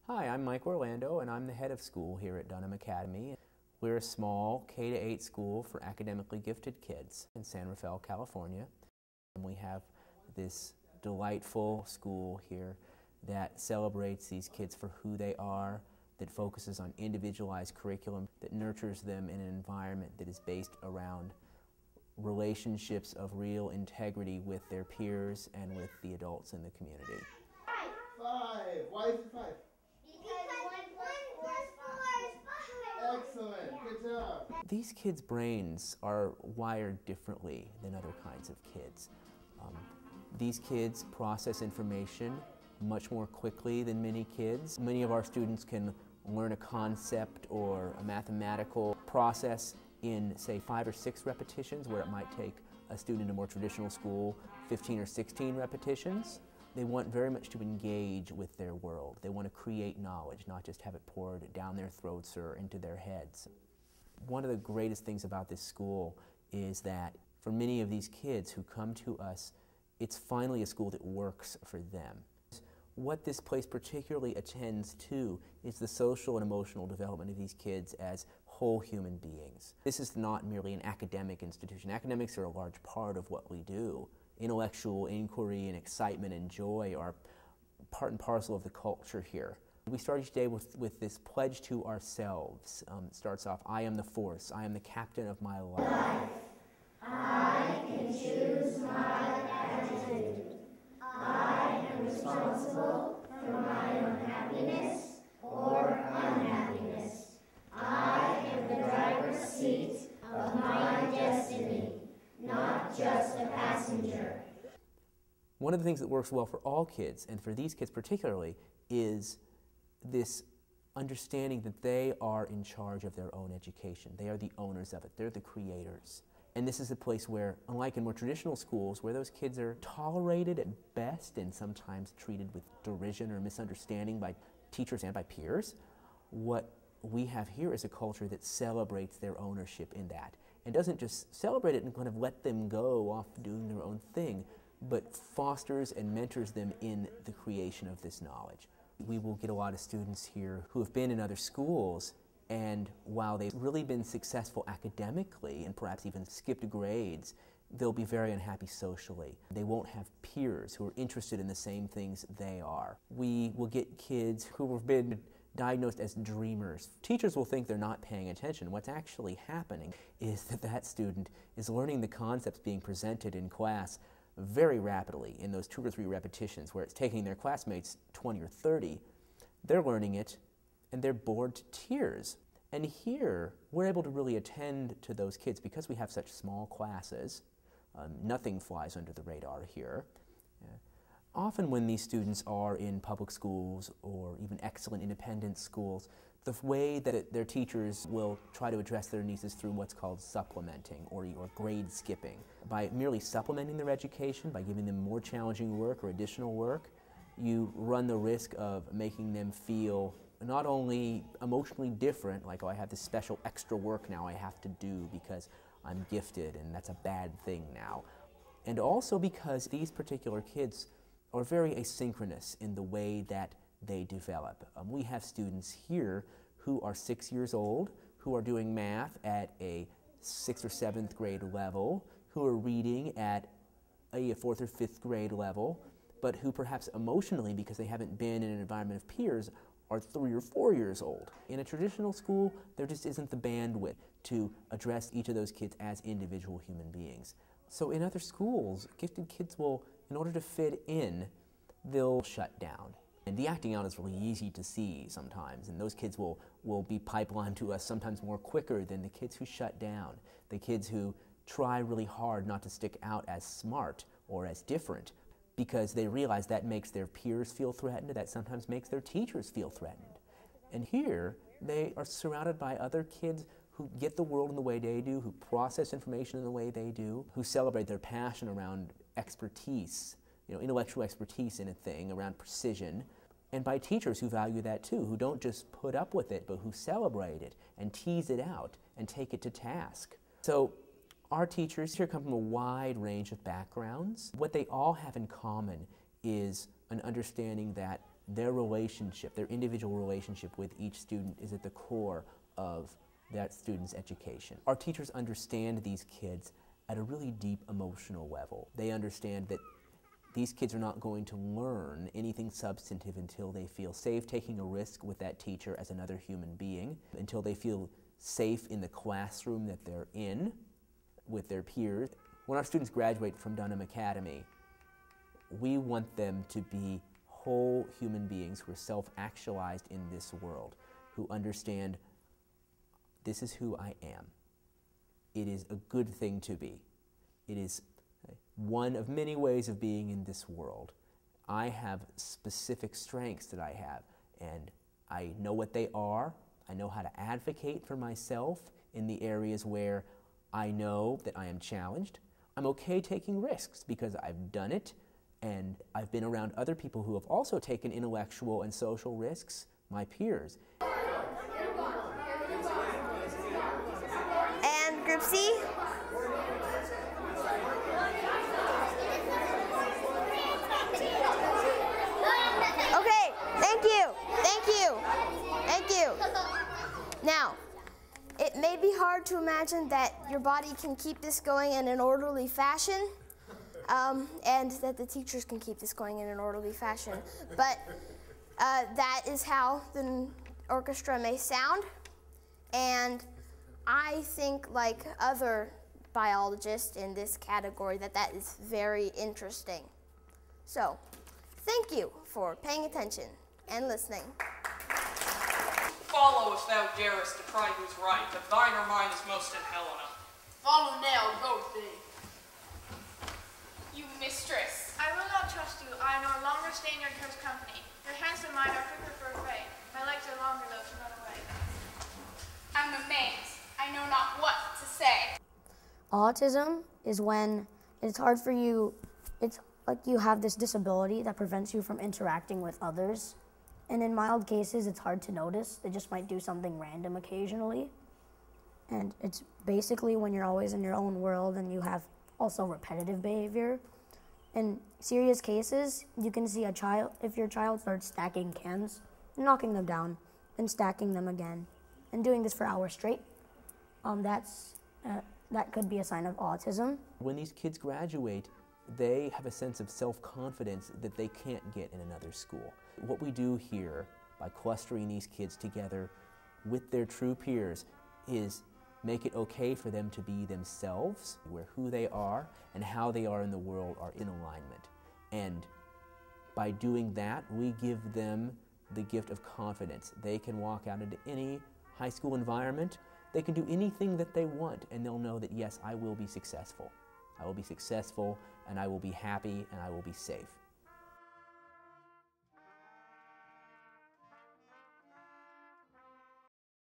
Hi, I'm Mike Orlando, and I'm the head of school here at Dunham Academy. We're a small K-8 school for academically gifted kids in San Rafael, California. And we have this delightful school here that celebrates these kids for who they are, that focuses on individualized curriculum, that nurtures them in an environment that is based around relationships of real integrity with their peers and with the adults in the community. Five. Why is it 5? Excellent. Good job. These kids' brains are wired differently than other kinds of kids. These kids process information much more quickly than many kids. Many of our students can learn a concept or a mathematical process in, say, 5 or 6 repetitions, where it might take a student in a more traditional school 15 or 16 repetitions. They want very much to engage with their world. They want to create knowledge, not just have it poured down their throats or into their heads. One of the greatest things about this school is that for many of these kids who come to us, it's finally a school that works for them. What this place particularly attends to is the social and emotional development of these kids as whole human beings. This is not merely an academic institution. Academics are a large part of what we do. Intellectual inquiry and excitement and joy are part and parcel of the culture here. We start each day with this pledge to ourselves. It starts off, I am the force, I am the captain of my life. I can choose my attitude. I am responsible for my own happiness or unhappiness. I am the driver's seat of my destiny, not just a passenger. One of the things that works well for all kids, and for these kids particularly, is this understanding that they are in charge of their own education. They are the owners of it. They're the creators. And this is a place where, unlike in more traditional schools, where those kids are tolerated at best and sometimes treated with derision or misunderstanding by teachers and by peers, what we have here is a culture that celebrates their ownership in that. And doesn't just celebrate it and kind of let them go off doing their own thing, but fosters and mentors them in the creation of this knowledge. We will get a lot of students here who have been in other schools, and while they've really been successful academically and perhaps even skipped grades, they'll be very unhappy socially. They won't have peers who are interested in the same things they are. We will get kids who have been diagnosed as dreamers. Teachers will think they're not paying attention. What's actually happening is that that student is learning the concepts being presented in class very rapidly in those 2 or 3 repetitions, where it's taking their classmates 20 or 30. They're learning it and they're bored to tears. And here we're able to really attend to those kids because we have such small classes. Nothing flies under the radar here. Often when these students are in public schools or even excellent independent schools, the way that their teachers will try to address their needs is through what's called supplementing or grade skipping. By merely supplementing their education, by giving them more challenging work or additional work, you run the risk of making them feel not only emotionally different, like, oh, I have this special extra work now I have to do because I'm gifted and that's a bad thing now, and also because these particular kids are very asynchronous in the way that they develop. We have students here who are 6 years old, who are doing math at a 6th or 7th grade level, who are reading at a 4th or 5th grade level, but who perhaps emotionally, because they haven't been in an environment of peers, are 3 or 4 years old. In a traditional school, there just isn't the bandwidth to address each of those kids as individual human beings. So in other schools, gifted kids will, in order to fit in, they'll shut down. And the acting out is really easy to see sometimes, and those kids will be pipelined to us sometimes more quicker than the kids who shut down, the kids who try really hard not to stick out as smart or as different, because they realize that makes their peers feel threatened, that sometimes makes their teachers feel threatened. And here, they are surrounded by other kids who get the world in the way they do, who process information in the way they do, who celebrate their passion around expertise, intellectual expertise in a thing, around precision, and by teachers who value that too, who don't just put up with it, but who celebrate it and tease it out and take it to task. So our teachers here come from a wide range of backgrounds. What they all have in common is an understanding that their relationship, their individual relationship with each student is at the core of that student's education. Our teachers understand these kids at a really deep emotional level. They understand that these kids are not going to learn anything substantive until they feel safe taking a risk with that teacher as another human being, until they feel safe in the classroom that they're in with their peers. When our students graduate from Dunham Academy, we want them to be whole human beings who are self-actualized in this world, who understand this is who I am. It is a good thing to be. It is one of many ways of being in this world. I have specific strengths that I have, and I know what they are. I know how to advocate for myself in the areas where I know that I am challenged. I'm okay taking risks because I've done it, and I've been around other people who have also taken intellectual and social risks, my peers. And Group C? Okay, thank you, thank you, thank you. Now, it may be hard to imagine that your body can keep this going in an orderly fashion, and that the teachers can keep this going in an orderly fashion, but that is how the orchestra may sound, and I think, like other biologists in this category, that is very interesting. So, thank you for paying attention and listening. Follow if thou darest to try who's right, but thine or mine is most in Helena. Follow now, go thee. You mistress, I will not trust you. I no longer stay in your close company. Your hands and mine are quicker for a prey. My legs are longer though to run away. I'm amazed. I know not what to say. Autism is when it's hard for you, it's like you have this disability that prevents you from interacting with others. And in mild cases, it's hard to notice. They just might do something random occasionally. And it's basically when you're always in your own world and you have also repetitive behavior. In serious cases, you can see a child, if your child starts stacking cans, knocking them down, and stacking them again, and doing this for hours straight, that could be a sign of autism. When these kids graduate, they have a sense of self-confidence that they can't get in another school. What we do here, by clustering these kids together with their true peers, is make it okay for them to be themselves, where who they are and how they are in the world are in alignment. And by doing that, we give them the gift of confidence. They can walk out into any high school environment, they can do anything that they want, and they'll know that, yes, I will be successful. I will be successful, and I will be happy, and I will be safe.